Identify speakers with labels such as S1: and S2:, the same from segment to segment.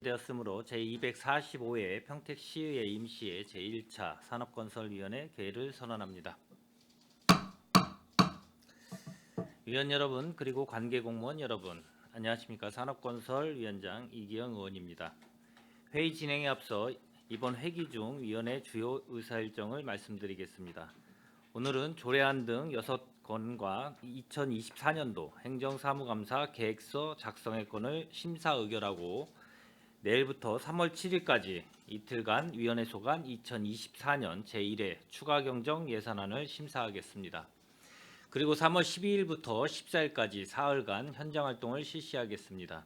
S1: 되었으므로 제245회 평택시의회 임시의 제1차 산업건설위원회 개회를 선언합니다. 위원 여러분 그리고 관계공무원 여러분 안녕하십니까. 산업건설위원장 이기영 의원입니다. 회의 진행에 앞서 이번 회기 중 위원회 주요 의사일정을 말씀드리겠습니다. 오늘은 조례안 등 6건과 2024년도 행정사무감사 계획서 작성의 건을 심사 의결하고 내일부터 3월 7일까지 이틀간 위원회 소관 2024년 제1회 추가경정 예산안을 심사하겠습니다. 그리고 3월 12일부터 14일까지 사흘간 현장활동을 실시하겠습니다.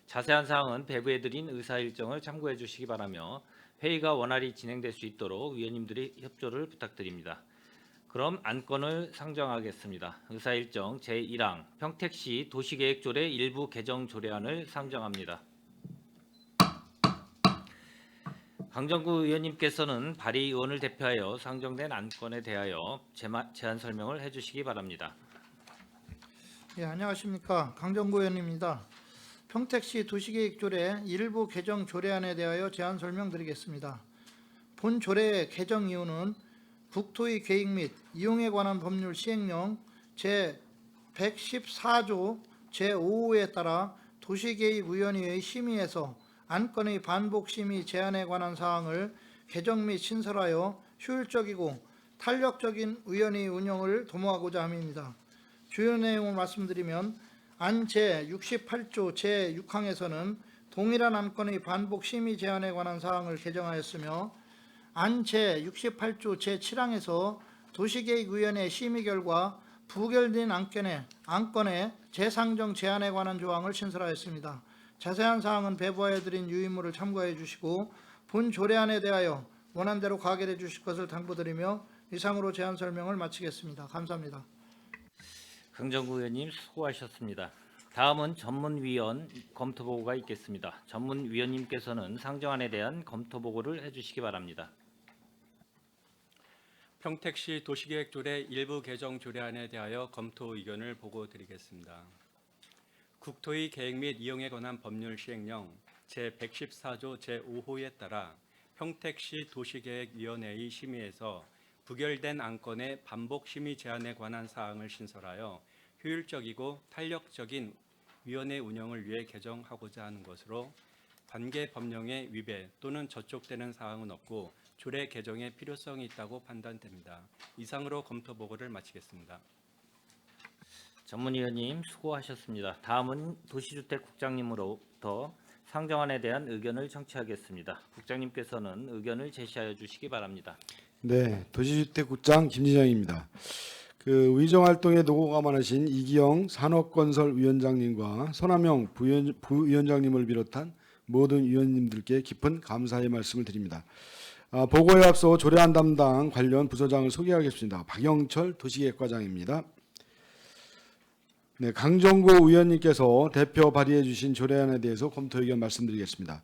S1: 자세한 사항은 배부해드린 의사일정을 참고해 주시기 바라며 회의가 원활히 진행될 수 있도록 위원님들의 협조를 부탁드립니다. 그럼 안건을 상정하겠습니다. 의사일정 제1항 평택시 도시계획조례 일부 개정 조례안을 상정합니다. 강정구 의원님께서는 발의 의원을 대표하여 상정된 안건에 대하여 제안 설명을 해주시기 바랍니다.
S2: 예, 안녕하십니까. 강정구 의원입니다. 평택시 도시계획조례 일부 개정 조례안에 대하여 제안 설명드리겠습니다. 본 조례의 개정 이유는 국토의 계획 및 이용에 관한 법률 시행령 제114조 제5호에 따라 도시계획위원회의 심의에서 안건의 반복 심의 제한에 관한 사항을 개정 및 신설하여 효율적이고 탄력적인 위원회 운영을 도모하고자 함입니다. 주요 내용을 말씀드리면 안 제68조 제6항에서는 동일한 안건의 반복 심의 제한에 관한 사항을 개정하였으며 안 제68조 제7항에서 도시계획위원회 심의 결과 부결된 안건의 재상정 제한에 관한 조항을 신설하였습니다. 자세한 사항은 배부하여드린 유의물을 참고해 주시고 본 조례안에 대하여 원안대로 가결해 주실 것을 당부드리며 이상으로 제안 설명을 마치겠습니다. 감사합니다.
S1: 강정구 의원님 수고하셨습니다. 다음은 전문위원 검토보고가 있겠습니다. 전문위원님께서는 상정안에 대한 검토보고를 해주시기 바랍니다.
S3: 평택시 도시계획조례 일부 개정 조례안에 대하여 검토 의견을 보고드리겠습니다. 국토의 계획 및 이용에 관한 법률 시행령 제114조 제5호에 따라 평택시 도시계획위원회의 심의에서 부결된 안건의 반복 심의 제한에 관한 사항을 신설하여 효율적이고 탄력적인 위원회 운영을 위해 개정하고자 하는 것으로 관계 법령의 위배 또는 저촉되는 사항은 없고 조례 개정의 필요성이 있다고 판단됩니다. 이상으로 검토 보고를 마치겠습니다.
S1: 전문위원님 수고하셨습니다. 다음은 도시주택국장님으로부터 상정안에 대한 의견을 청취하겠습니다. 국장님께서는 의견을 제시하여 주시기 바랍니다.
S4: 네, 도시주택국장 김진영입니다. 의정활동에 노고가 많으신 이기영 산업건설위원장님과 손하명 부위원장님을 비롯한 모든 위원님들께 깊은 감사의 말씀을 드립니다. 보고에 앞서 조례안 담당 관련 부서장을 소개하겠습니다. 박영철 도시계획과장입니다. 네, 강정구 의원님께서 대표 발의해 주신 조례안에 대해서 검토 의견 말씀드리겠습니다.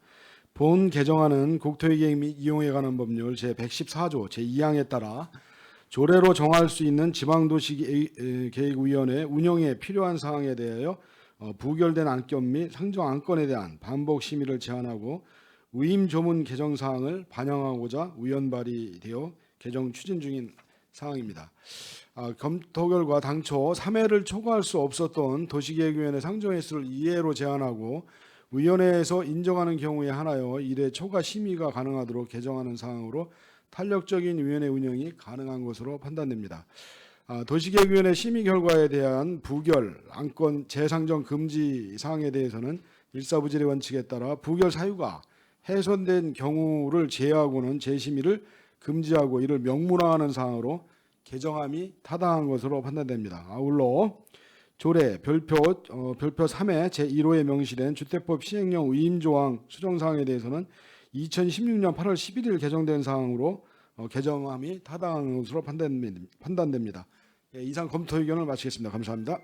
S4: 본 개정안은 국토의 계획 및 이용에 관한 법률 제114조 제2항에 따라 조례로 정할 수 있는 지방도시계획위원회 운영에 필요한 사항에 대하여 부결된 안건 및 상정 안건에 대한 반복 심의를 제한하고 위임 조문 개정 사항을 반영하고자 위원 발의되어 개정 추진 중인 사항입니다. 검토 결과 당초 3회를 초과할 수 없었던 도시계획위원회 상정 횟수를 2회로 제한하고 위원회에서 인정하는 경우에 한하여 1회 초과 심의가 가능하도록 개정하는 사항으로 탄력적인 위원회 운영이 가능한 것으로 판단됩니다. 도시계획위원회 심의 결과에 대한 부결, 안건 재상정 금지 사항에 대해서는 일사부질의 원칙에 따라 부결 사유가 훼손된 경우를 제외하고는 재심의를 금지하고 이를 명문화하는 사항으로 개정함이 타당한 것으로 판단됩니다. 아울러 조례 별표 3회 제1호에 명시된 주택법 시행령 위임조항 수정사항에 대해서는 2016년 8월 11일 개정된 사항으로 개정함이 타당한 것으로 판단됩니다. 이상 검토 의견을 마치겠습니다. 감사합니다.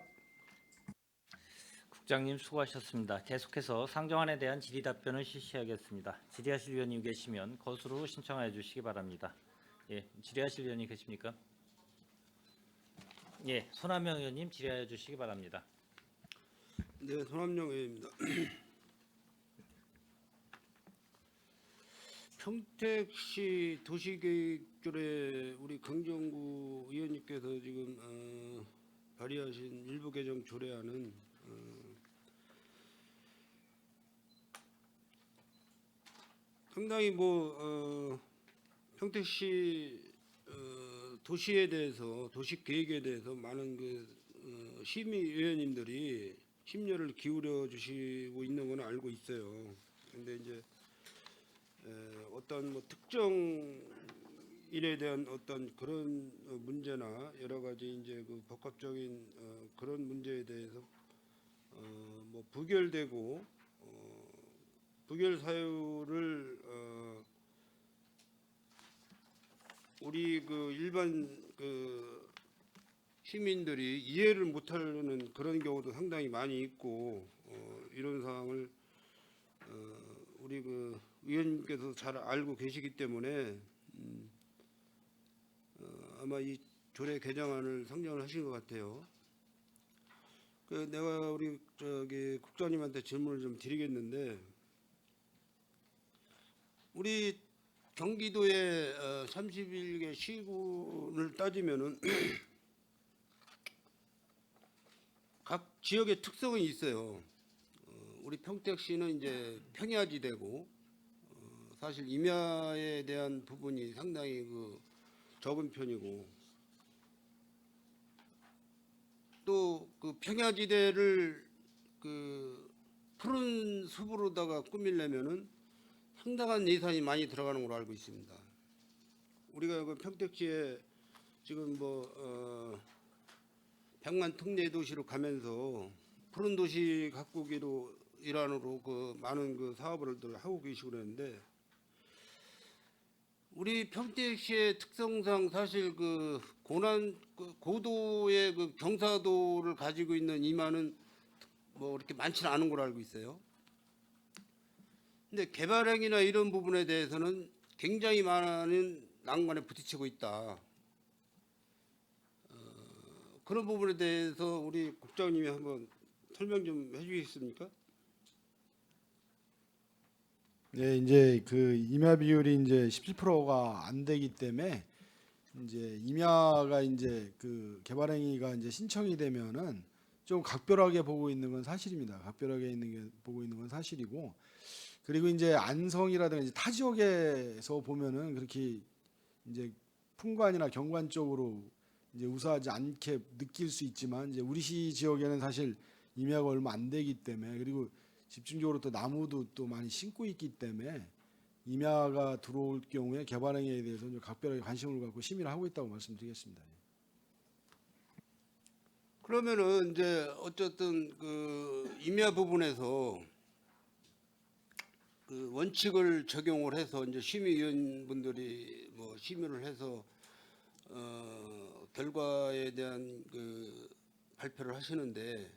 S1: 국장님 수고하셨습니다. 계속해서 상정안에 대한 질의 답변을 실시하겠습니다. 질의하실 위원님 계시면 거수로 신청하여 주시기 바랍니다. 예, 질의하실 위원님 계십니까? 예, 손하명 의원님 질의하여 주시기 바랍니다.
S5: 네, 손함영 의원입니다. 평택시 도시계획조례 우리 강정구 의원님께서 지금 발의하신 일부 개정 조례안은 상당히 평택시 도시에 대해서 도시 계획에 대해서 많은 시민의원님들이 심려를 기울여 주시고 있는 건 알고 있어요. 근데 이제 어떤 특정 일에 대한 어떤 그런 문제나 여러 가지 이제 그 복합적인 그런 문제에 대해서 부결되고 부결 사유를 우리 일반 시민들이 이해를 못하는 그런 경우도 상당히 많이 있고 이런 사항을 우리 의원님께서 잘 알고 계시기 때문에 아마 이 조례 개정안을 상정을 하신 것 같아요. 내가 우리 국장님한테 질문을 좀 드리겠는데, 우리 경기도의 31개 시군을 따지면은 각 지역의 특성이 있어요. 우리 평택시는 이제 평야지대고 사실 임야에 대한 부분이 상당히 적은 편이고, 또 평야지대를 푸른 숲으로다가 꾸미려면은 상당한 예산이 많이 들어가는 걸로 알고 있습니다. 우리가 평택시에 지금 100만 특례 도시로 가면서 푸른 도시 가꾸기로 일환으로 많은 사업을 하고 계시고 그랬는데, 우리 평택시의 특성상 사실 고도의 경사도를 가지고 있는 임야는 이렇게 많지는 않은 걸로 알고 있어요. 근데 개발행위나 이런 부분에 대해서는 굉장히 많은 난관에 부딪히고 있다. 그런 부분에 대해서 우리 국장님이 한번 설명 좀 해주시겠습니까?
S4: 네, 이제 임야 비율이 이제 17%가 안 되기 때문에 이제 임야가 이제 개발행위가 이제 신청이 되면은 좀 각별하게 보고 있는 건 사실입니다. 각별하게 보고 있는 건 사실이고, 그리고 이제 안성이라든가 이제 타 지역에서 보면은 그렇게 이제 풍관이나 경관 쪽으로 이제 우수하지 않게 느낄 수 있지만, 이제 우리 시 지역에는 사실 임야가 얼마 안 되기 때문에, 그리고 집중적으로 또 나무도 또 많이 심고 있기 때문에 임야가 들어올 경우에 개발행위에 대해서 좀 각별하게 관심을 갖고 심의를 하고 있다고 말씀드리겠습니다.
S5: 그러면은 이제 어쨌든 임야 부분에서 원칙을 적용을 해서 이제 심의위원분들이 심의를 해서 결과에 대한 발표를 하시는데,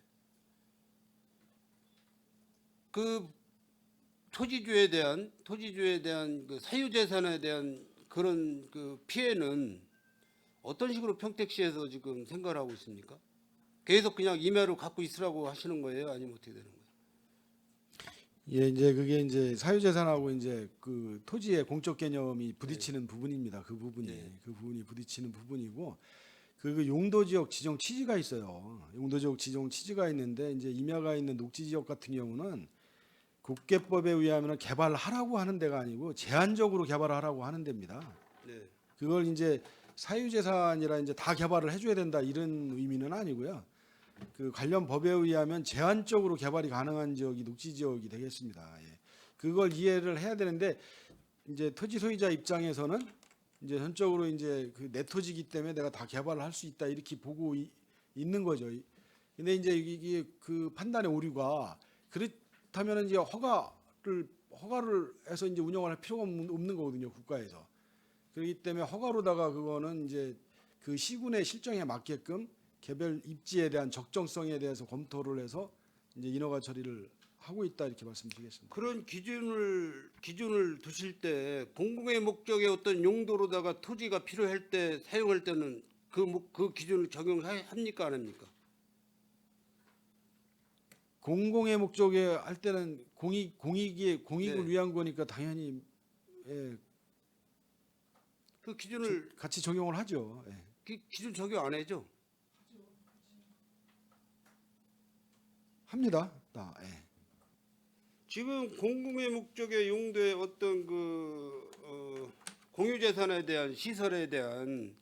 S5: 토지주에 대한 사유재산에 대한 그런 피해는 어떤 식으로 평택시에서 지금 생각을 하고 있습니까? 계속 그냥 임야를 갖고 있으라고 하시는 거예요? 아니면 어떻게 되는 거예요?
S4: 예, 이제 그게 이제 사유재산하고 이제 토지의 공적 개념이 부딪히는 부분입니다. 그 부분이 부딪히는 부분이고, 용도지역 지정 취지가 있어요. 용도지역 지정 취지가 있는데, 이제 임야가 있는 녹지지역 같은 경우는 국계법에 의하면 개발을 하라고 하는 데가 아니고 제한적으로 개발을 하라고 하는 데입니다.
S5: 네.
S4: 그걸 이제 사유재산이라 이제 다 개발을 해줘야 된다 이런 의미는 아니고요. 관련 법에 의하면 제한적으로 개발이 가능한 지역이 녹지지역이 되겠습니다. 예. 그걸 이해를 해야 되는데, 이제 토지 소유자 입장에서는 이제 전적으로 이제 내 토지이기 때문에 내가 다 개발을 할 수 있다 이렇게 보고 있는 거죠. 근데 이제 이게 판단의 오류가, 그렇다면 이제 허가를 해서 이제 운영을 할 필요가 없는 거거든요, 국가에서. 그렇기 때문에 허가로다가 그거는 이제 시군의 실정에 맞게끔 개별 입지에 대한 적정성에 대해서 검토를 해서 이제 인허가 처리를 하고 있다 이렇게 말씀드리겠습니다.
S5: 그런 기준을 두실 때 공공의 목적의 어떤 용도로다가 토지가 필요할 때 사용할 때는 그 기준을 적용합니까 안 합니까?
S4: 공공의 목적에 할 때는 공익을
S5: 네.
S4: 위한 거니까 당연히 예,
S5: 그 기준을
S4: 같이 적용을 하죠. 예.
S5: 기준 적용 안 해죠?
S4: 합니다. 다. 예.
S5: 지금 공공의 목적의 용도의 어떤 공유재산에 대한 시설에 대한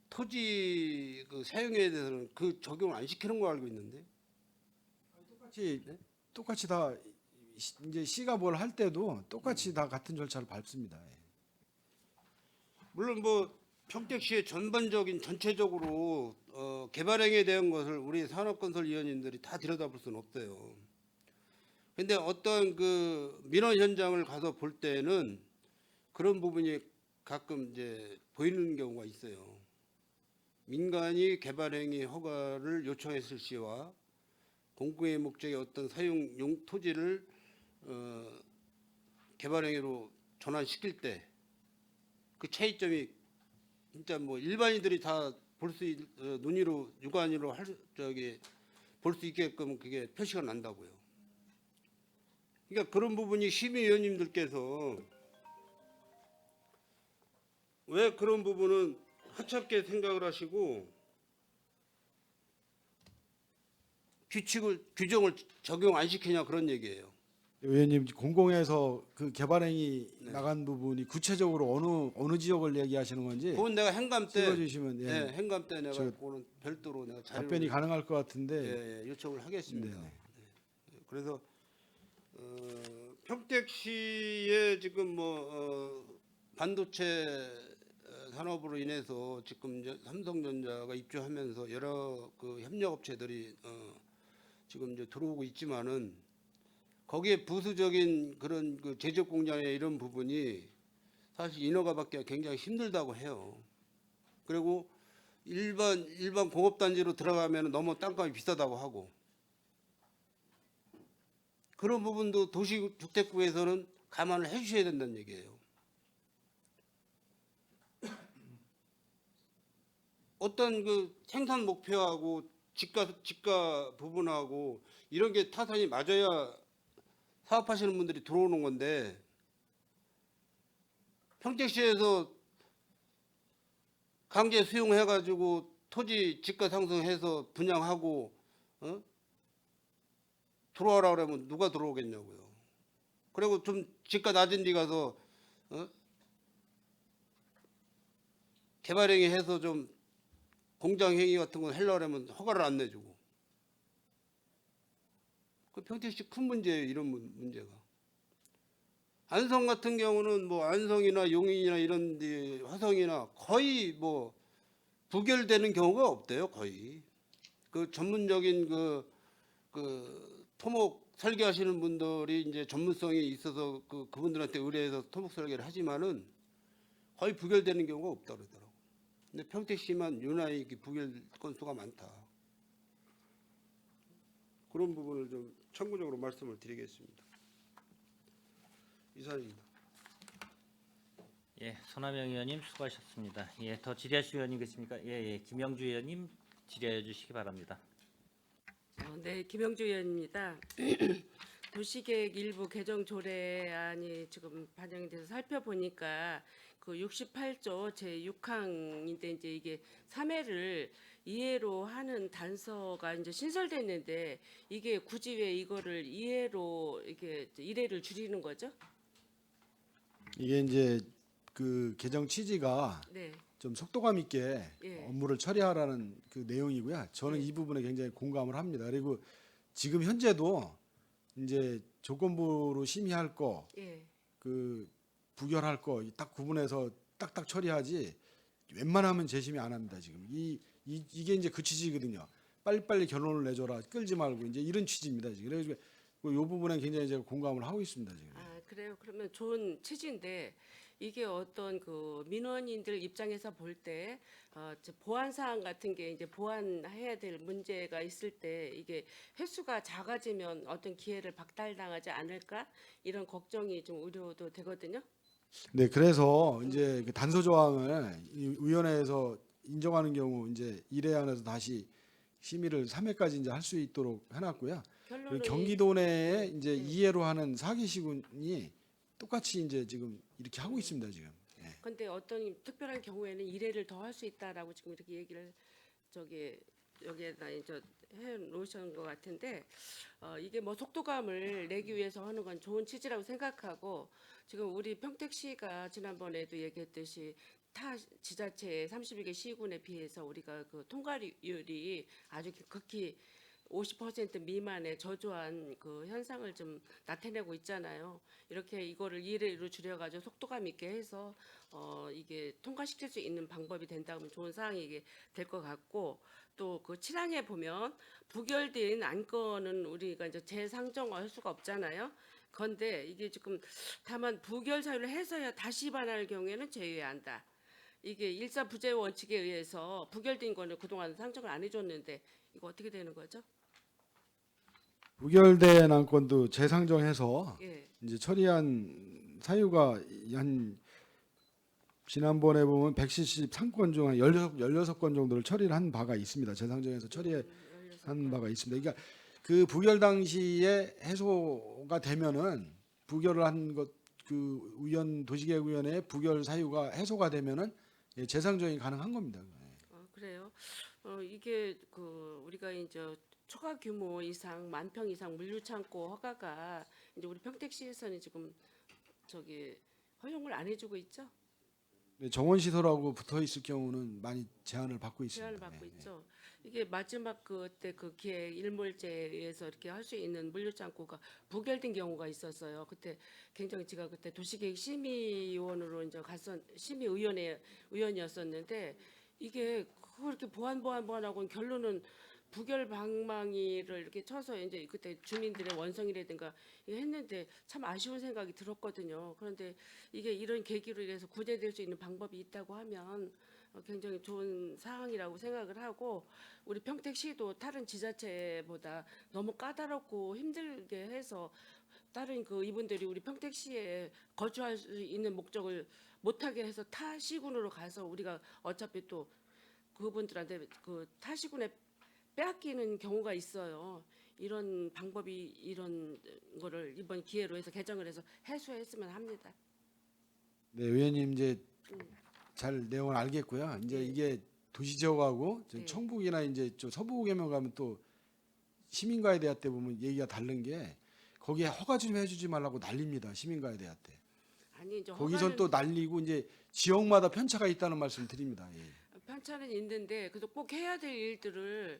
S5: 토지 그 사용에 대해서는 그 적용을 안 시키는 거 알고 있는데.
S4: 똑같이 다 이제 시가 뭘 할 때도 똑같이 다 같은 절차를 밟습니다. 예.
S5: 물론 뭐 평택시의 전반적인 전체적으로 개발행위에 대한 것을 우리 산업건설위원님들이 다 들여다볼 수는 없어요. 근데 어떤 그 민원 현장을 가서 볼 때는 그런 부분이 가끔 이제 보이는 경우가 있어요. 민간이 개발행위 허가를 요청했을 시와 공공의 목적의 어떤 사용용 토지를 개발행위로 전환시킬 때 그 차이점이 진짜 뭐 일반인들이 다 볼 수 눈으로 육안으로 볼 수 있게끔 그게 표시가 난다고요. 그러니까 그런 부분이 심의위원님들께서 왜 그런 부분은 하찮게 생각을 하시고 규정을 적용 안 시키냐 그런 얘기예요.
S4: 의원님 공공에서 그 개발행위 나간 부분이 구체적으로 어느 지역을 얘기하시는 건지
S5: 그건 내가 행감 때
S4: 찍어주시면 예,
S5: 예, 행감 때 내가
S4: 저
S5: 그거는 별도로 내가 자료를
S4: 답변이 가능할 것 같은데
S5: 예, 예, 요청을 하겠습니다.
S4: 네네.
S5: 네. 그래서 평택시에 지금 반도체 산업으로 인해서 지금 이제 삼성전자가 입주하면서 여러 그 협력업체들이 지금 이제 들어오고 있지만은 거기에 부수적인 그런 그 제조 공장의 이런 부분이 사실 인허가 받기가 굉장히 힘들다고 해요. 그리고 일반 공업단지로 들어가면 너무 땅값이 비싸다고 하고 그런 부분도 도시주택부에서는 감안을 해주셔야 된다는 얘기예요. 어떤 그 생산 목표하고 지가 부분하고 이런 게 타산이 맞아야 사업하시는 분들이 들어오는 건데 평택시에서 강제 수용해가지고 토지 지가 상승해서 분양하고 들어와라 그러면 누가 들어오겠냐고요. 그리고 좀 지가 낮은 데 가서 개발행위 해서 좀 공장행위 같은 거 하려고 하면 허가를 안 내주고. 그 평택시 큰 문제예요. 이런 문제가. 안성 같은 경우는 뭐 안성이나 용인이나 이런 데 화성이나 거의 뭐 부결되는 경우가 없대요. 거의. 그 전문적인 그 토목 설계하시는 분들이 이제 전문성이 있어서 그분들한테 의뢰해서 토목 설계를 하지만은 거의 부결되는 경우가 없다 그러더라고. 근데 평택시만 유난히 부결 건수가 많다. 그런 부분을 좀 참고적으로 말씀을 드리겠습니다. 이상입니다.
S1: 예, 손하명 의원님 수고하셨습니다. 예, 더 질의하실 의원님 계십니까? 예, 김영주 의원님 질의해 주시기 바랍니다.
S6: 네, 김영주 의원입니다. 도시계획 일부 개정 조례안이 지금 반영이 돼서 살펴보니까 그 68조 제6항인데 이제 이게 3회를 2회로 하는 단서가 이제 신설됐는데 이게 굳이 왜 이거를 2회로 이게 1회를 줄이는 거죠?
S4: 이게 이제 그 개정 취지가
S6: 네.
S4: 좀 속도감 있게
S6: 예.
S4: 업무를 처리하라는 그 내용이고요. 저는 이 부분에 굉장히 공감을 합니다. 그리고 지금 현재도 이제 조건부로 심의할 거,
S6: 예.
S4: 그 부결할 거 딱 구분해서 딱딱 처리하지 웬만하면 재심의 안 합니다. 지금 이게 이제 그 취지거든요. 빨리빨리 결론을 내줘라, 끌지 말고 이제 이런 취지입니다. 지금 그래서 이 부분에 굉장히 제가 공감을 하고 있습니다. 지금.
S6: 아, 그래요. 그러면 좋은 취지인데 이게 어떤 그 민원인들 입장에서 볼 때 보완 사항 같은 게 이제 보완해야 될 문제가 있을 때 이게 횟수가 작아지면 어떤 기회를 박탈당하지 않을까 이런 걱정이 좀 우려도 되거든요.
S4: 네, 그래서 이제 그 단서 조항을 이 위원회에서 인정하는 경우 이제 1회 안에서 다시 심의를 3회까지 이제 할 수 있도록 해놨고요. 그리고
S6: 결론은
S4: 경기도 내에 이제
S6: 네.
S4: 2회로 하는 사기 시군이 똑같이 이제 지금 이렇게 하고 있습니다 지금. 예.
S6: 근데 어떤 특별한 경우에는 1회를 더 할 수 있다라고 지금 이렇게 얘기를 저기 여기에다 이제 해 놓으신 것 같은데 이게 뭐 속도감을 내기 위해서 하는 건 좋은 취지라고 생각하고 지금 우리 평택시가 지난번에도 얘기했듯이 타 지자체의 31개 시군에 비해서 우리가 그 통과율이 아주 극히 50% 미만의 저조한 그 현상을 좀 나타내고 있잖아요. 이렇게 이거를 1회로 줄여가지고 속도감 있게 해서 이게 통과시킬 수 있는 방법이 된다면 좋은 사항이 될 것 같고 또 그 7항에 보면 부결된 안건은 우리가 이제 재상정할 수가 없잖아요. 그런데 이게 지금 다만 부결 사유를 해서야 다시 반할 경우에는 제외한다. 이게 일사부재 원칙에 의해서 부결된 거는 그동안 상정을 안 해줬는데 이거 어떻게 되는 거죠?
S4: 부결된 안건도 재상정해서
S6: 예.
S4: 이제 처리한 사유가 한 지난번에 보면 173건 중 한 16건 정도를 처리를 한 바가 있습니다. 재상정해서 처리한 바가 있습니다. 그러니까 그 부결 당시에 해소가 되면은 부결을 한 것 그 도시계획위원회 부결 사유가 해소가 되면은 예, 재상정이 가능한 겁니다.
S6: 그래요. 이게 그 우리가 이제 초과 규모 이상 10,000평 이상 물류창고 허가가 이제 우리 평택시에서는 지금 저기 허용을 안 해주고 있죠.
S4: 네, 정원 시설하고 붙어 있을 경우는 많이 제한을 받고 있습니다.
S6: 제한을 받고
S4: 네, 네.
S6: 있죠. 이게 마지막 그때 그 기획 일몰제에 의해서 이렇게 할 수 있는 물류창고가 부결된 경우가 있었어요. 그때 굉장히 제가 그때 도시계획 심의위원으로 이제 심의위원회 의원이었었는데 이게 그렇게 보완하고는 결론은 부결 방망이를 이렇게 쳐서 이제 그때 주민들의 원성이라든가 이거 했는데 참 아쉬운 생각이 들었거든요. 그런데 이게 이런 계기로 인해서 구제될 수 있는 방법이 있다고 하면 굉장히 좋은 사항이라고 생각을 하고 우리 평택시도 다른 지자체보다 너무 까다롭고 힘들게 해서 다른 그 이분들이 우리 평택시에 거주할 수 있는 목적을 못하게 해서 타 시군으로 가서 우리가 어차피 또 그분들한테 그 타 시군에 빼앗기는 경우가 있어요. 이런 방법이 이런 거를 이번 기회로 해서 개정을 해서 해소했으면 합니다.
S4: 네, 의원님 이제 잘 내용을 알겠고요. 이제
S6: 네.
S4: 이게 도시지역하고
S6: 네.
S4: 청북이나 이제 저 서부계명 가면 또 시민가에 대한 때 보면 얘기가 다른 게 거기에 허가 좀 해주지 말라고 난립니다. 시민가에 대한 때.
S6: 아니 이제
S4: 거기선
S6: 허가는-
S4: 또 난리고 이제 지역마다 편차가 있다는 말씀 드립니다. 예.
S6: 편차는 있는데 그래도 꼭 해야 될 일들을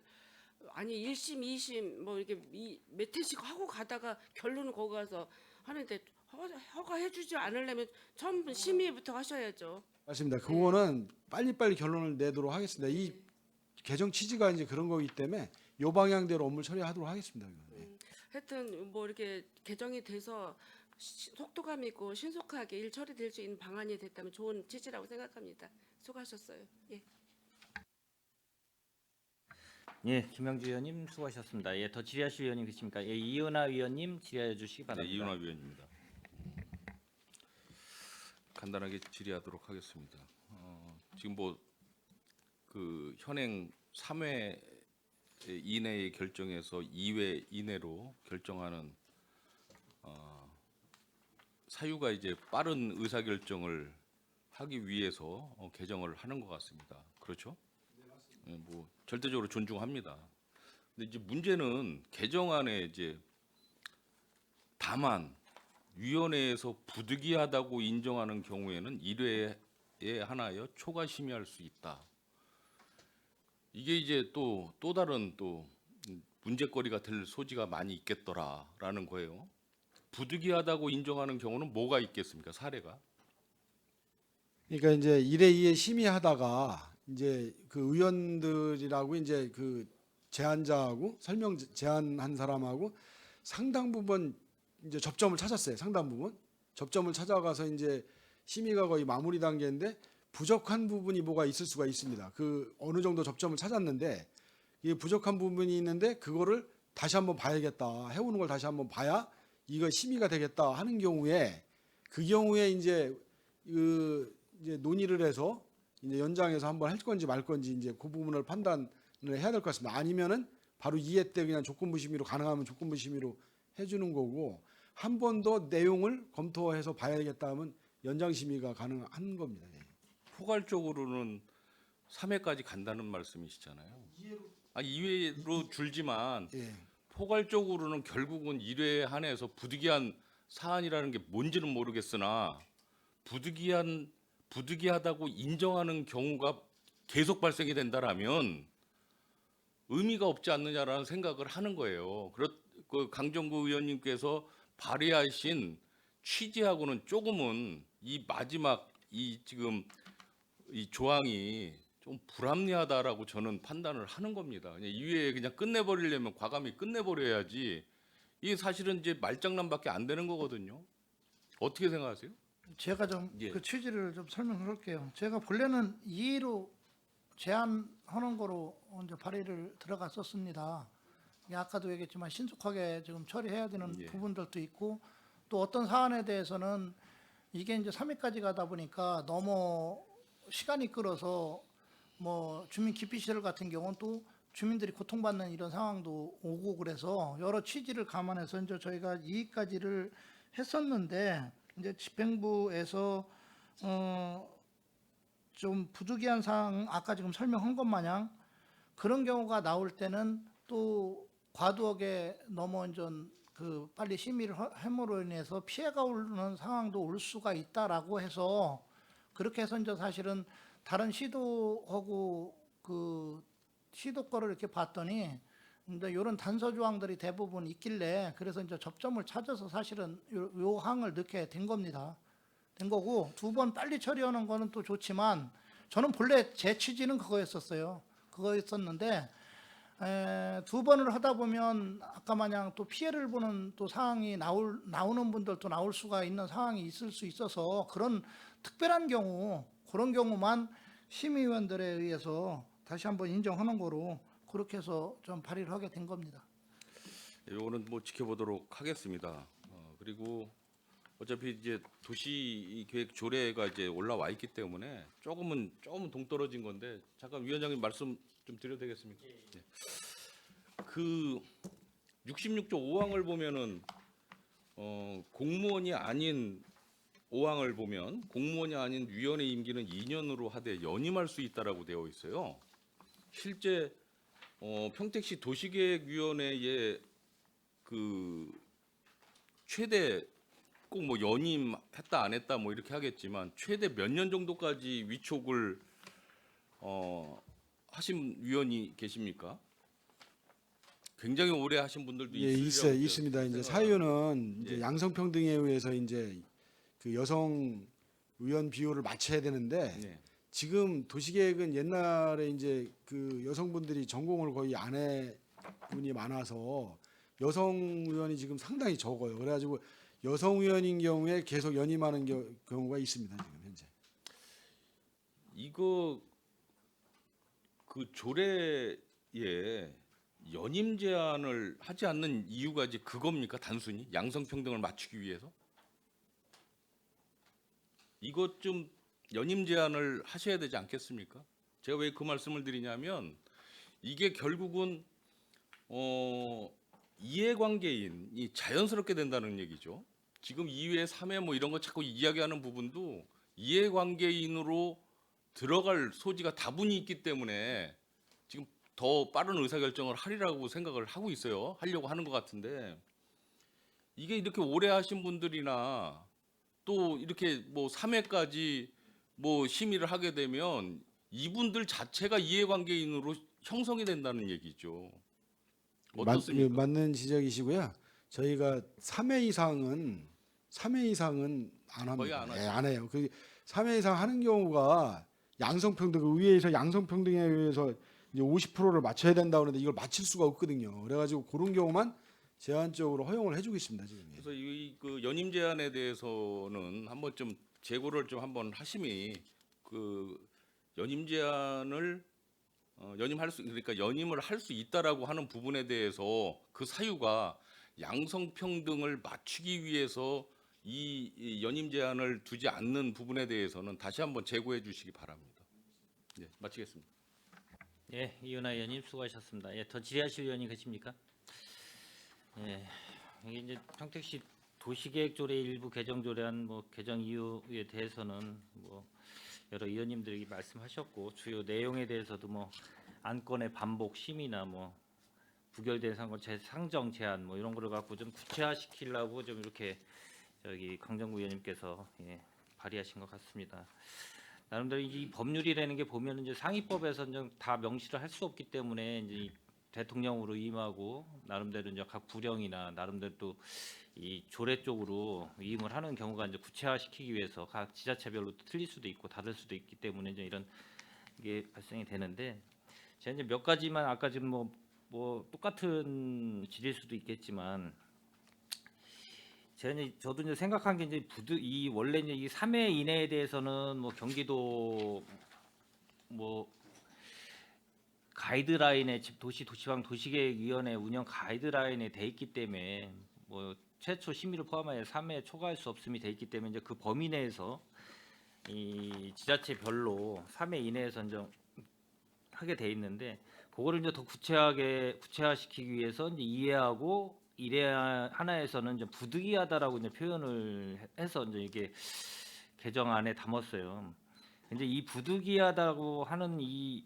S6: 아니 1심, 2심 뭐 이렇게 몇 회씩 하고 가다가 결론은 거기 가서 하는데 허가해주지 않으려면 처음 심의부터 하셔야죠.
S4: 맞습니다. 그거는 빨리빨리 결론을 내도록 하겠습니다. 이 개정 취지가 이제 그런 거기 때문에 요 방향대로 업무 처리하도록 하겠습니다. 예.
S6: 하여튼 뭐 이렇게 개정이 돼서 속도감 있고 신속하게 일 처리될 수 있는 방안이 됐다면 좋은 취지라고 생각합니다. 수고하셨어요. 예.
S1: 예, 김영주 의원님 수고하셨습니다. 예, 더 질의하실 의원님 계십니까? 예, 이은하 의원님 질의해 주시기
S7: 네,
S1: 바랍니다.
S7: 이윤화 위원입니다. 간단하게 질의하도록 하겠습니다. 지금 뭐 그 현행 3회 이내의 결정에서 2회 이내로 결정하는 사유가 이제 빠른 의사 결정을 하기 위해서 개정을 하는 것 같습니다. 그렇죠? 네, 뭐 절대적으로 존중합니다. 근데 이제 문제는 개정안에 이제 다만 위원회에서 부득이하다고 인정하는 경우에는 1회에 하나여 초과 심의할 수 있다. 이게 이제 또 다른 또 문제거리가 될 소지가 많이 있겠더라라는 거예요. 부득이하다고 인정하는 경우는 뭐가 있겠습니까? 사례가?
S4: 그러니까 이제 1회 2회 심의하다가 이제 그 의원들이라고 이제 그 제안자하고 설명 제안한 사람하고 상당 부분 이제 접점을 찾았어요. 상당 부분 접점을 찾아가서 이제 심의가 거의 마무리 단계인데 부족한 부분이 뭐가 있을 수가 있습니다. 그 어느 정도 접점을 찾았는데 이 부족한 부분이 있는데 그거를 다시 한번 봐야겠다. 해오는 걸 다시 한번 봐야 이거 심의가 되겠다 하는 경우에 그 경우에 이제 이제 논의를 해서 이제 연장해서 한번 할 건지 말 건지 이제 그 부분을 판단을 해야 될 것 같습니다. 아니면은 바로 2회 때 그냥 조건부 심의로 가능하면 조건부 심의로 해주는 거고 한 번 더 내용을 검토해서 봐야겠다 하면 연장 심의가 가능한 겁니다. 예.
S7: 포괄적으로는 3회까지 간다는 말씀이시잖아요. 아, 2회로 줄지만
S4: 예.
S7: 포괄적으로는 결국은 1회에 한해서 부득이한 사안이라는 게 뭔지는 모르겠으나 부득이하다고 인정하는 경우가 계속 발생이 된다라면 의미가 없지 않느냐라는 생각을 하는 거예요. 그 강정구 의원님께서 발의하신 취지하고는 조금은 이 마지막 이 지금 이 조항이 좀 불합리하다라고 저는 판단을 하는 겁니다. 그냥 이외에 그냥 끝내버리려면 과감히 끝내버려야지. 이게 사실은 이제 말장난밖에 안 되는 거거든요. 어떻게 생각하세요?
S2: 제가 좀
S7: 예.
S2: 그 취지를 좀 설명할게요. 제가 본래는 2회로 제한하는 거로 이제 발의를 들어갔었습니다. 이게 아까도 얘기했지만 신속하게 지금 처리해야 되는
S7: 예.
S2: 부분들도 있고 또 어떤 사안에 대해서는 이게 이제 3회까지 가다 보니까 너무 시간이 끌어서 뭐 주민 기피 시설 같은 경우는 또 주민들이 고통받는 이런 상황도 오고 그래서 여러 취지를 감안해서 이제 저희가 2회까지를 했었는데 이제 집행부에서 좀 부득이한 사항 아까 지금 설명한 것 마냥 그런 경우가 나올 때는 또 과도하게 너무 그 빨리 심의를 함으로 인해서 피해가 오는 상황도 올 수가 있다라고 해서 그렇게 해서 이제 사실은 다른 시도하고 그 시도 거를 이렇게 봤더니 이제 이런 단서 조항들이 대부분 있길래 그래서 이제 접점을 찾아서 사실은 요 항을 넣게 된 겁니다. 된 거고 두 번 빨리 처리하는 거는 또 좋지만 저는 본래 제 취지는 그거였었어요. 그거였었는데 두 번을 하다 보면 아까 마냥 또 피해를 보는 또 상황이 나오는 분들도 나올 수가 있는 상황이 있을 수 있어서 그런 특별한 경우 그런 경우만 심의위원들에 의해서 다시 한번 인정하는 거로 그렇게 해서 좀 발의를 하게 된 겁니다.
S7: 이거는 뭐 지켜보도록 하겠습니다. 그리고 어차피 이제 도시계획 조례가 이제 올라와 있기 때문에 조금 동떨어진 건데 잠깐 위원장님 말씀 좀 드려도 되겠습니까? 네. 그 66조 5항을 보면은 공무원이 아닌 5항을 보면 공무원이 아닌 위원회 임기는 2년으로 하되 연임할 수 있다라고 되어 있어요. 실제 평택시 도시계획위원회의 그 최대 꼭 뭐 연임했다 안 했다 뭐 이렇게 하겠지만 최대 몇 년 정도까지 위촉을 하신 위원이 계십니까? 굉장히 오래 하신 분들도
S4: 예, 있습니다. 이제 사유는 이제
S7: 예.
S4: 양성평등에 의해서 이제 그 여성 의원 비율을 맞춰야 되는데
S7: 네.
S4: 지금 도시계획은 옛날에 이제 그 여성분들이 전공을 거의 안 해 분이 많아서 여성 의원이 지금 상당히 적어요. 그래가지고 여성 의원인 경우에 계속 연임하는 경우가 있습니다. 지금 현재.
S7: 이거 그 조례에 연임 제한을 하지 않는 이유가 이제 그겁니까? 단순히 양성평등을 맞추기 위해서? 이것 좀 연임 제한을 하셔야 되지 않겠습니까? 제가 왜 그 말씀을 드리냐면 이게 결국은 이해관계인이 자연스럽게 된다는 얘기죠. 지금 2회, 3회 뭐 이런 거 자꾸 이야기하는 부분도 이해관계인으로 들어갈 소지가 다분히 있기 때문에 지금 더 빠른 의사결정을 하리라고 생각을 하고 있어요. 하려고 하는 것 같은데 이게 이렇게 오래 하신 분들이나 또 이렇게 뭐 3회까지 뭐 심의를 하게 되면 이분들 자체가 이해관계인으로 형성이 된다는 얘기죠. 어떻습니까?
S4: 맞는 지적이시고요. 저희가 3회 이상은 안 합니다.
S7: 거의 안 하죠.
S4: 예, 안 해요. 그 3회 이상 하는 경우가 양성평등 의회에서 양성평등에 의해서 이제 50%를 맞춰야 된다고 하는데 이걸 맞출 수가 없거든요. 그래가지고 그런 경우만 제한적으로 허용을 해주고 있습니다 지금.
S7: 그래서 그 연임 제한에 대해서는 한번 좀 재고를 좀 한번 하심이 그 연임 제한을 그러니까 연임을 할 수 있다라고 하는 부분에 대해서 그 사유가 양성평등을 맞추기 위해서 이 연임 제한을 두지 않는 부분에 대해서는 다시 한번 재고해 주시기 바랍니다. 네, 마치겠습니다.
S1: 예, 이은하 의원님 수고하셨습니다. 예, 더 질의하실 의원이 계십니까? 예, 이게 이제 평택시 도시계획조례 일부 개정 조례안 뭐 개정 이유에 대해서는 뭐 여러 의원님들이 말씀하셨고 주요 내용에 대해서도 뭐 안건의 반복 심의나 뭐 부결된 상권 재상정 제한 뭐 이런 거를 갖고 좀 구체화시키려고 좀 이렇게 저기 강정구 의원님께서 발의하신 것 같습니다. 나름대로 이 법률이라는 게 보면 이제 상위법에서는 좀 다 명시를 할 수 없기 때문에 이제 이 대통령으로 임하고 나름대로 이제 각 부령이나 나름대로 또 이 조례 쪽으로 위임을 하는 경우가 이제 구체화시키기 위해서 각 지자체별로 또 틀릴 수도 있고 다를 수도 있기 때문에 이제 이런 게 발생이 되는데 제가 이제 몇 가지만 아까 지금 뭐 똑같은 질일 수도 있겠지만 저도 이제 생각한 게 이제 이 원래 이제 이 3회 이내에 대해서는 뭐 경기도 뭐 가이드라인에 도시방 도시계획위원회 운영 가이드라인에 돼 있기 때문에 뭐 최초 심의를 포함하여 3회 초과할 수 없음이 돼 있기 때문에 이제 그 범위 내에서 이 지자체별로 3회 이내에서 이제 하게 돼 있는데 그거를 이제 더 구체화시키기 위해서 이제 이해하고 이래 하나에서는 이제 부득이하다라고 이제 표현을 해서 이제 이게 개정안에 담았어요. 이제 이 부득이하다고 하는 이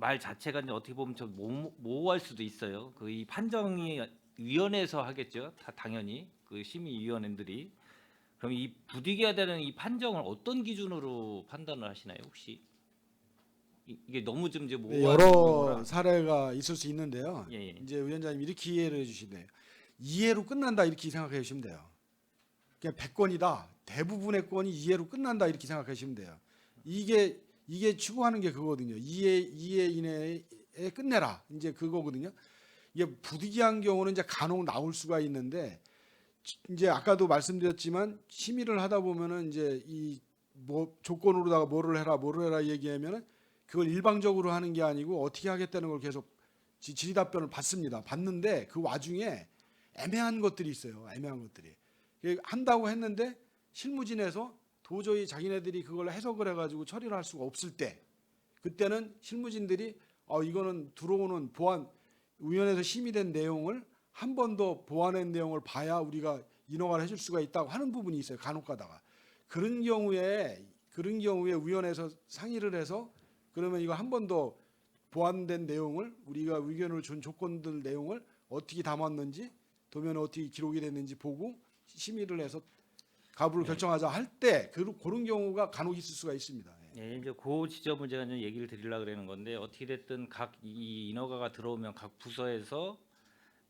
S1: 말 자체가 이제 어떻게 보면 좀 모호할 수도 있어요. 그 이 판정이 위원회에서 하겠죠. 당연히 그 심의위원회들이. 그럼 이 부득이하다는 이 판정을 어떤 기준으로 판단을 하시나요, 혹시? 이게 너무 좀 이제
S4: 네,
S1: 모호한
S4: 여러
S1: 경우라.
S4: 사례가 있을 수 있는데요.
S1: 예, 예.
S4: 이제 위원장님 이렇게 이해를 해주시네요. 이해로 끝난다 이렇게 생각해 주시면 돼요. 그냥 100건이다. 대부분의 건이 이해로 끝난다 이렇게 생각하시면 돼요. 이게 추구하는 게 그거거든요. 이해 이내에 끝내라. 이제 그거거든요. 이게 부득이한 경우는 이제 간혹 나올 수가 있는데 이제 아까도 말씀드렸지만 심의를 하다 보면은 이제 이 뭐 조건으로다가 뭐를 해라 얘기하면은 그걸 일방적으로 하는 게 아니고 어떻게 하겠다는 걸 계속 질의 답변을 받습니다. 받는데 그 와중에 애매한 것들이 있어요. 애매한 것들이. 한다고 했는데 실무진에서 도저히 자기네들이 그걸 해석을 해가지고 처리를 할 수가 없을 때 그때는 실무진들이 이거는 들어오는 위원회에서 심의된 내용을 한 번 더 보완한 내용을 봐야 우리가 인허가를 해줄 수가 있다고 하는 부분이 있어요. 간혹 가다가. 그런 경우에 위원회에서 상의를 해서 그러면 이거 한 번 더 보완된 내용을 우리가 의견을 준 조건들 내용을 어떻게 담았는지 도면에 어떻게 기록이 됐는지 보고 심의를 해서 가부를 결정하자 할 때 그런 경우가 간혹 있을 수가 있습니다.
S1: 예, 이제 그 지점을 제가 이제 얘기를 드리려고 그러는 건데 어떻게 됐든 각 이 인허가가 들어오면 각 부서에서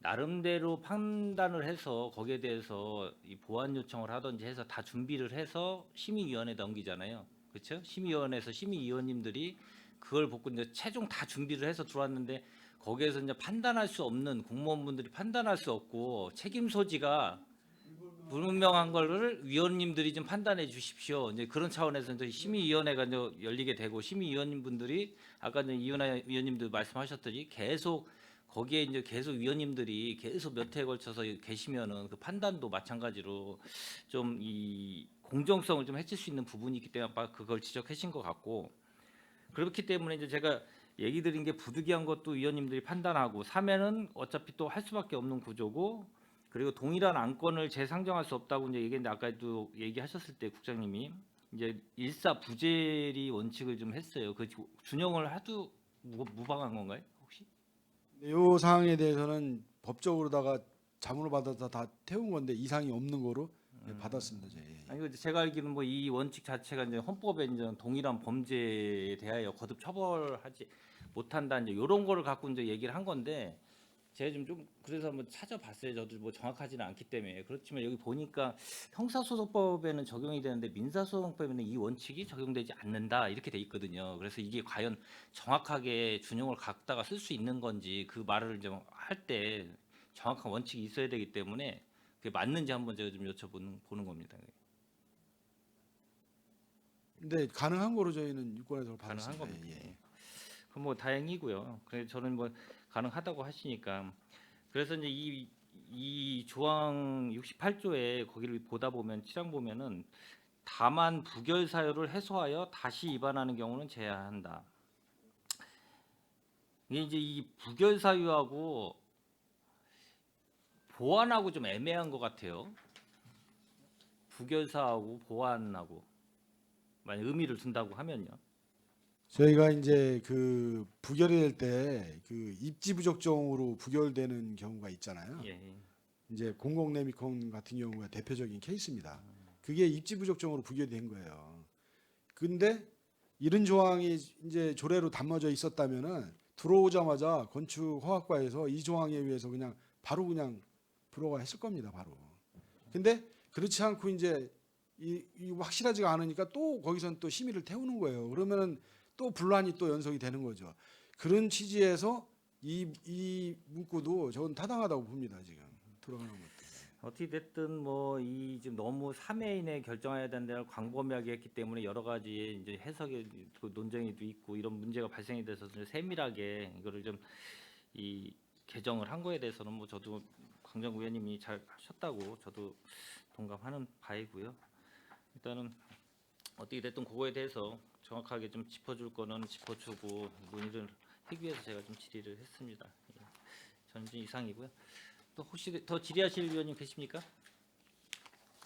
S1: 나름대로 판단을 해서 거기에 대해서 이 보완 요청을 하든지 해서 다 준비를 해서 심의위원회에 넘기잖아요. 그렇죠? 심의위원회에서 심의위원님들이 그걸 보고 이제 최종 다 준비를 해서 들어왔는데 거기에서 이제 판단할 수 없는 공무원분들이 판단할 수 없고 책임 소지가 불분명한 거를 위원님들이 좀 판단해 주십시오. 이제 그런 차원에서 이제 심의위원회가 이제 열리게 되고 심의위원님분들이 아까 이제 이윤아 위원님도 말씀하셨더니 계속 거기에 이제 계속 위원님들이 계속 몇 회에 걸쳐서 계시면은 그 판단도 마찬가지로 좀 이 공정성을 좀 해칠 수 있는 부분이 있기 때문에 아까 그걸 지적하신 것 같고 그렇기 때문에 이제 제가 얘기 드린 게 부득이한 것도 위원님들이 판단하고 3회는 어차피 또 할 수밖에 없는 구조고 그리고 동일한 안건을 재상정할 수 없다고 이제 얘기했는데 아까도 얘기하셨을 때 국장님이 이제 일사부재리 원칙을 좀 했어요. 그 준용을 하도 무방한 건가요, 혹시?
S4: 이 사항에 대해서는 법적으로다가 자문을 받아서 다 태운 건데 이상이 없는 거로 받았습니다.
S1: 아니 근데 제가 알기로는 뭐 이 원칙 자체가 이제 헌법에 이제 동일한 범죄에 대하여 거듭 처벌하지 못한다 이제 이런 거를 갖고 이제 얘기를 한 건데 제가 좀 그래서 한번 찾아봤어요. 저도 뭐 정확하지는 않기 때문에 그렇지만 여기 보니까 형사소송법에는 적용이 되는데 민사소송법에는 이 원칙이 적용되지 않는다 이렇게 돼 있거든요. 그래서 이게 과연 정확하게 준용을 갖다가 쓸 수 있는 건지 그 말을 좀 할 때 정확한 원칙이 있어야 되기 때문에 그게 맞는지 한번 제가 좀 여쭤보는 겁니다.
S4: 근데 가능한 거로 저희는 유권에서
S1: 가능한
S4: 받았습니다.
S1: 겁니다.
S4: 예.
S1: 그럼 뭐 다행이고요. 그래서 저는 뭐 가능하다고 하시니까 그래서 이제 이 조항 68조에 거기를 보다 보면 7항 보면은 다만 부결 사유를 해소하여 다시 위반하는 경우는 제한한다. 이게 이제 이 부결 사유하고 보완하고 좀 애매한 것 같아요. 부결사하고 보완하고 만약 의미를 둔다고 하면요.
S4: 저희가 이제 그 부결이 될 때 그 입지 부적정으로 부결되는 경우가 있잖아요.
S1: 예, 예.
S4: 이제 공공 레미콘 같은 경우가 대표적인 케이스입니다. 그게 입지 부적정으로 부결된 거예요. 근데 이런 조항이 이제 조례로 담아져 있었다면은 들어오자마자 건축 허가과에서 이 조항에 의해서 그냥 바로 그냥 불허가 했을 겁니다, 바로. 근데 그렇지 않고 이제 이 확실하지가 않으니까 또 거기선 또 심의를 태우는 거예요. 그러면은 또 분란이 또 연속이 되는 거죠. 그런 취지에서 이 문구도 저는 타당하다고 봅니다, 지금 들어가는 것도.
S1: 어떻게 됐든 뭐 이 지금 너무 3회 이내에 결정해야 된다는 광범위하게 했기 때문에 여러 가지 이제 해석의 그 논쟁이도 있고 이런 문제가 발생이 돼서 좀 세밀하게 이거를 좀 이 개정을 한 거에 대해서는 뭐 저도 강정구 의원님이 잘 하셨다고 저도 동감하는 바이고요. 일단은 어떻게 됐든 그거에 대해서 정확하게 좀 짚어줄 거는 짚어주고 논의를 하기 위해서 제가 좀 질의를 했습니다. 예. 저는 이제 이상이고요. 또 혹시 더 질의하실 위원님 계십니까?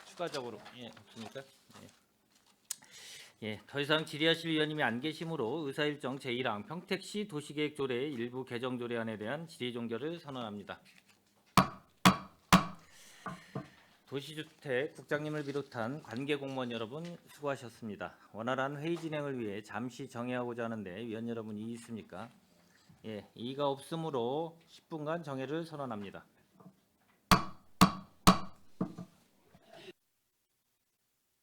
S1: 추가적으로 없습니까? 더 이상 질의하실 위원님이 안 계시므로 의사일정 제1항 평택시 도시계획조례 일부 개정 조례안에 대한 질의 종결을 선언합니다. 도시주택 국장님을 비롯한 관계 공무원 여러분 수고하셨습니다. 원활한 회의 진행을 위해 잠시 정회하고자 하는데 위원 여러분 이의 있습니까? 이의가 없으므로 10분간 정회를 선언합니다.